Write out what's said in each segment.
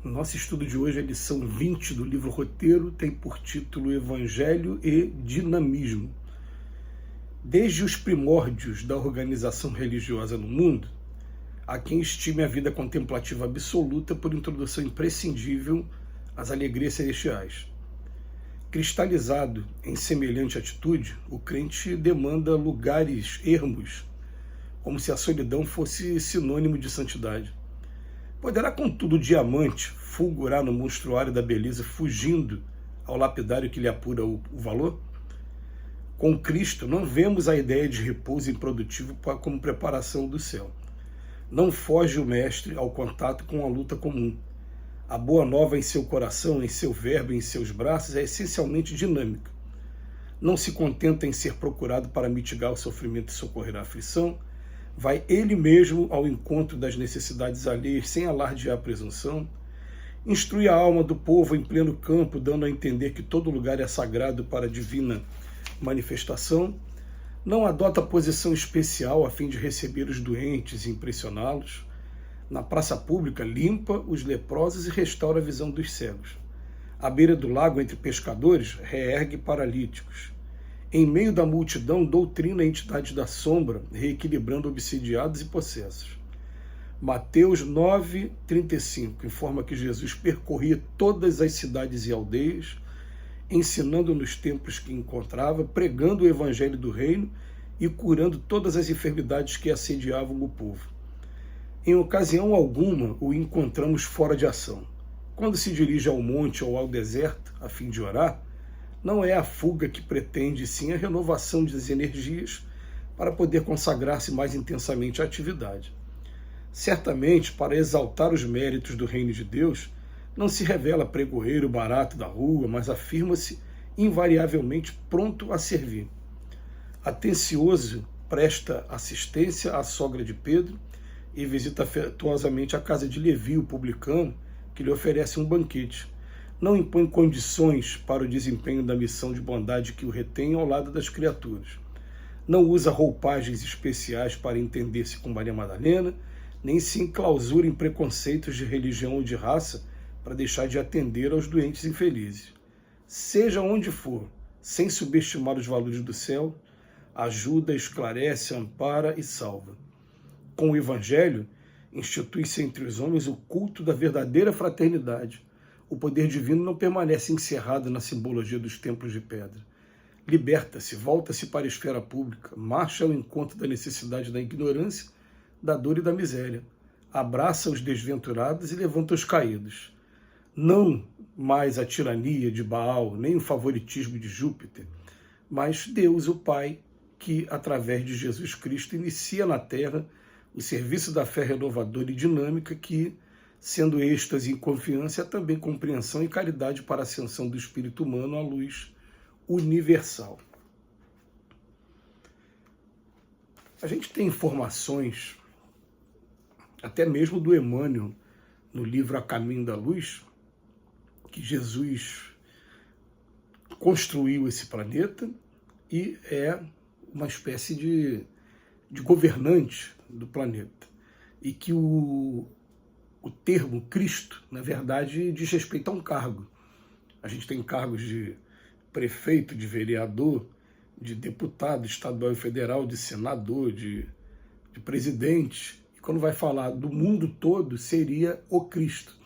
Nosso estudo de hoje é a lição 20 do livro Roteiro, tem por título Evangelho e Dinamismo. Desde os primórdios da organização religiosa no mundo, há quem estime a vida contemplativa absoluta por introdução imprescindível às alegrias celestiais. Cristalizado em semelhante atitude, o crente demanda lugares ermos, como se a solidão fosse sinônimo de santidade. Poderá, contudo, o diamante fulgurar no monstruário da beleza, fugindo ao lapidário que lhe apura o valor? Com Cristo, não vemos a ideia de repouso improdutivo como preparação do céu. Não foge o Mestre ao contato com a luta comum. A boa nova em seu coração, em seu verbo, em seus braços, é essencialmente dinâmica. Não se contenta em ser procurado para mitigar o sofrimento e socorrer a aflição, vai ele mesmo ao encontro das necessidades alheias sem alardear a presunção, instrui a alma do povo em pleno campo, dando a entender que todo lugar é sagrado para a divina manifestação, não adota posição especial a fim de receber os doentes e impressioná-los, na praça pública limpa os leprosos e restaura a visão dos cegos. À beira do lago entre pescadores, reergue paralíticos. Em meio da multidão, doutrina a entidade da sombra, reequilibrando obsidiados e possessos. Mateus 9:35 informa que Jesus percorria todas as cidades e aldeias, ensinando nos templos que encontrava, pregando o evangelho do reino e curando todas as enfermidades que assediavam o povo. Em ocasião alguma, o encontramos fora de ação. Quando se dirige ao monte ou ao deserto, a fim de orar, não é a fuga que pretende, sim a renovação das energias para poder consagrar-se mais intensamente à atividade. Certamente, para exaltar os méritos do reino de Deus, não se revela pregoeiro barato da rua, mas afirma-se invariavelmente pronto a servir. Atencioso, presta assistência à sogra de Pedro e visita afetuosamente a casa de Levi, o publicano, que lhe oferece um banquete. Não impõe condições para o desempenho da missão de bondade que o retém ao lado das criaturas. Não usa roupagens especiais para entender-se com Maria Madalena, nem se enclausura em preconceitos de religião ou de raça para deixar de atender aos doentes infelizes. Seja onde for, sem subestimar os valores do céu, ajuda, esclarece, ampara e salva. Com o Evangelho, institui-se entre os homens o culto da verdadeira fraternidade. O poder divino não permanece encerrado na simbologia dos templos de pedra. Liberta-se, volta-se para a esfera pública, marcha ao encontro da necessidade da ignorância, da dor e da miséria. Abraça os desventurados e levanta os caídos. Não mais a tirania de Baal, nem o favoritismo de Júpiter, mas Deus, o Pai, que, através de Jesus Cristo, inicia na Terra o serviço da fé renovadora e dinâmica que, sendo êxtase e confiança, é também compreensão e caridade para a ascensão do espírito humano à luz universal. A gente tem informações, até mesmo do Emmanuel, no livro A Caminho da Luz, que Jesus construiu esse planeta e é uma espécie de governante do planeta. E que o termo Cristo, na verdade, diz respeito a um cargo. A gente tem cargos de prefeito, de vereador, de deputado estadual e federal, de senador, de presidente. E quando vai falar do mundo todo, seria o Cristo.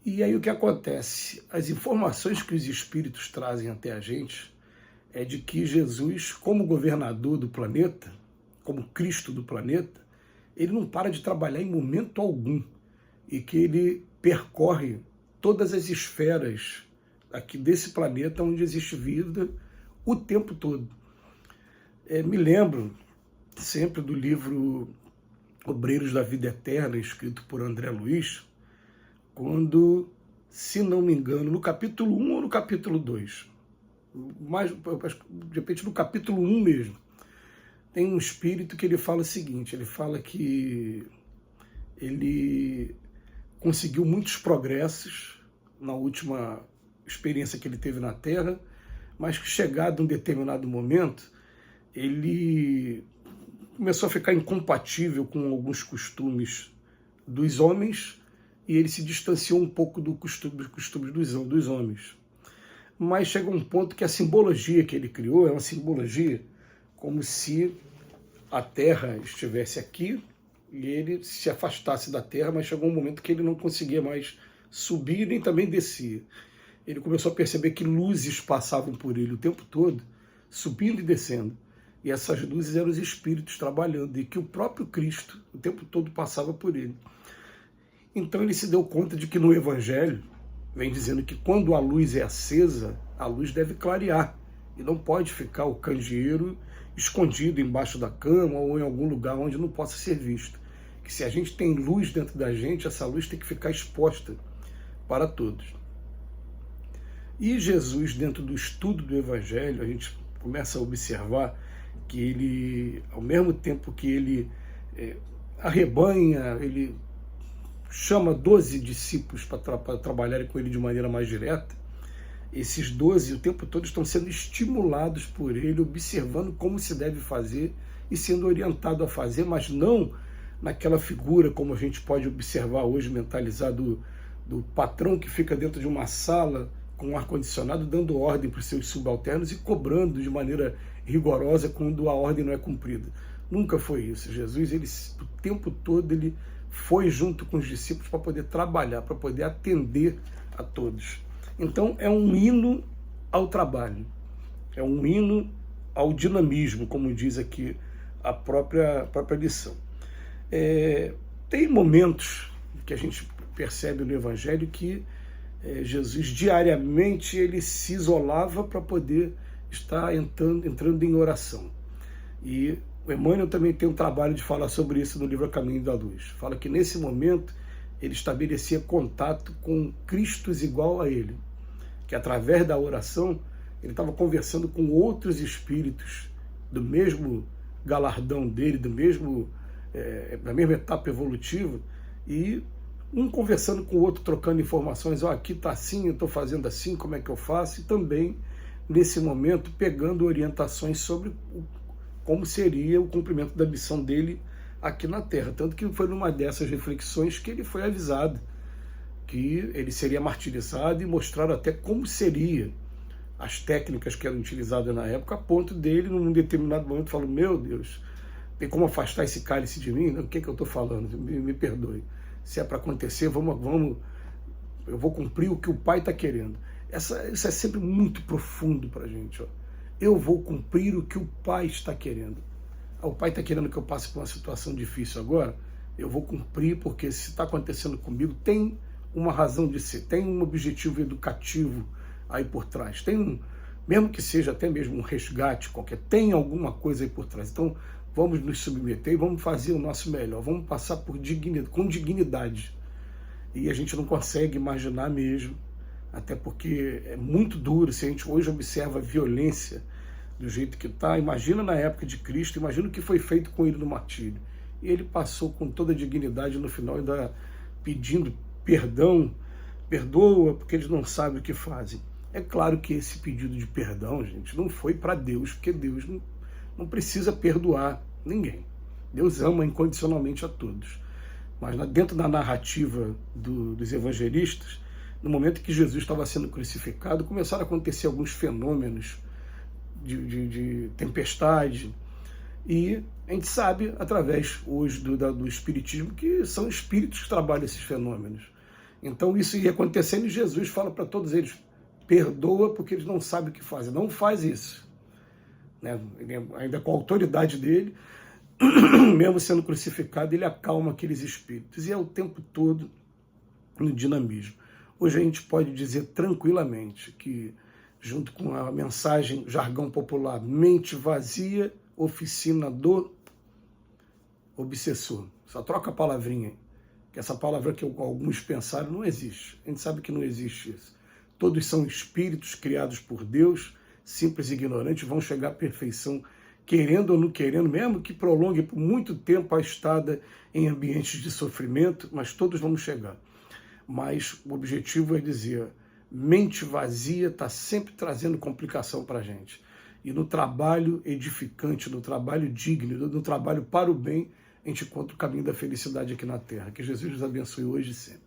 E aí o que acontece? As informações que os espíritos trazem até a gente é de que Jesus, como governador do planeta, como Cristo do planeta, ele não para de trabalhar em momento algum e que ele percorre todas as esferas aqui desse planeta onde existe vida o tempo todo. Me lembro sempre do livro Obreiros da Vida Eterna, escrito por André Luiz, quando, se não me engano, no capítulo 1 ou no capítulo 2, mas de repente no capítulo 1 mesmo, tem um espírito que ele fala o seguinte, ele fala que ele conseguiu muitos progressos na última experiência que ele teve na Terra, mas que chegado um determinado momento, ele começou a ficar incompatível com alguns costumes dos homens e ele se distanciou um pouco dos costumes dos homens. Mas chega um ponto que a simbologia que ele criou é uma simbologia como se a Terra estivesse aqui e ele se afastasse da Terra, mas chegou um momento que ele não conseguia mais subir nem também descer. Ele começou a perceber que luzes passavam por ele o tempo todo, subindo e descendo. E essas luzes eram os espíritos trabalhando, e que o próprio Cristo o tempo todo passava por ele. Então ele se deu conta de que no Evangelho vem dizendo que quando a luz é acesa, a luz deve clarear. E não pode ficar o candeeiro escondido embaixo da cama ou em algum lugar onde não possa ser visto. Que se a gente tem luz dentro da gente, essa luz tem que ficar exposta para todos. E Jesus, dentro do estudo do Evangelho, a gente começa a observar que ele, ao mesmo tempo que ele arrebanha, ele chama 12 discípulos para trabalharem com ele de maneira mais direta, esses 12 o tempo todo estão sendo estimulados por ele, observando como se deve fazer e sendo orientado a fazer, mas não naquela figura como a gente pode observar hoje, mentalizado do patrão que fica dentro de uma sala com um ar-condicionado, dando ordem para os seus subalternos e cobrando de maneira rigorosa quando a ordem não é cumprida. Nunca foi isso. Jesus, ele, o tempo todo, ele foi junto com os discípulos para poder trabalhar, para poder atender a todos. Então, é um hino ao trabalho, é um hino ao dinamismo, como diz aqui a própria lição. Tem momentos que a gente percebe no Evangelho que Jesus diariamente ele se isolava para poder estar entrando em oração. E o Emmanuel também tem um trabalho de falar sobre isso no livro A Caminho da Luz. Fala que nesse momento ele estabelecia contato com Cristos igual a ele, que através da oração ele estava conversando com outros espíritos do mesmo galardão dele, da mesma etapa evolutiva, e um conversando com o outro, trocando informações, aqui está assim, eu estou fazendo assim, como é que eu faço? E também, nesse momento, pegando orientações sobre como seria o cumprimento da missão dele aqui na Terra. Tanto que foi numa dessas reflexões que ele foi avisado que ele seria martirizado e mostraram até como seria as técnicas que eram utilizadas na época, a ponto dele, num determinado momento, falou: meu Deus, tem como afastar esse cálice de mim? O que eu estou falando? Me perdoe. Se é para acontecer, eu vou cumprir o que o Pai está querendo. Isso é sempre muito profundo para a gente. Eu vou cumprir o que o Pai está querendo. O Pai está querendo que eu passe por uma situação difícil agora, eu vou cumprir, porque se está acontecendo comigo, tem uma razão de ser, tem um objetivo educativo aí por trás, mesmo que seja até mesmo um resgate qualquer, tem alguma coisa aí por trás. Então, vamos nos submeter e vamos fazer o nosso melhor, vamos passar com dignidade. E a gente não consegue imaginar mesmo, até porque é muito duro. Se a gente hoje observa a violência do jeito que está, imagina na época de Cristo, imagina o que foi feito com ele no martírio. E ele passou com toda a dignidade no final, ainda pedindo perdão, perdoa porque eles não sabem o que fazem. É claro que esse pedido de perdão, gente, não foi para Deus, porque Deus não precisa perdoar ninguém. Deus ama incondicionalmente a todos. Mas dentro da narrativa dos evangelistas, no momento que Jesus estava sendo crucificado, começaram a acontecer alguns fenômenos de tempestade. E a gente sabe, através hoje do Espiritismo, que são espíritos que trabalham esses fenômenos. Então isso ia acontecendo e Jesus fala para todos eles: perdoa porque eles não sabem o que fazem. Não faz isso. Né? Ainda com a autoridade dele, mesmo sendo crucificado, ele acalma aqueles espíritos. E é o tempo todo no dinamismo. Hoje a gente pode dizer tranquilamente que, junto com a mensagem, jargão popular, mente vazia, oficina do obsessor. Só troca a palavrinha aí, que essa palavra que alguns pensaram não existe. A gente sabe que não existe isso. Todos são espíritos criados por Deus, simples e ignorantes, vão chegar à perfeição, querendo ou não querendo, mesmo que prolongue por muito tempo a estada em ambientes de sofrimento, mas todos vamos chegar. Mas o objetivo é dizer: mente vazia está sempre trazendo complicação para a gente. E no trabalho edificante, no trabalho digno, no trabalho para o bem, a gente encontra o caminho da felicidade aqui na Terra. Que Jesus nos abençoe hoje e sempre.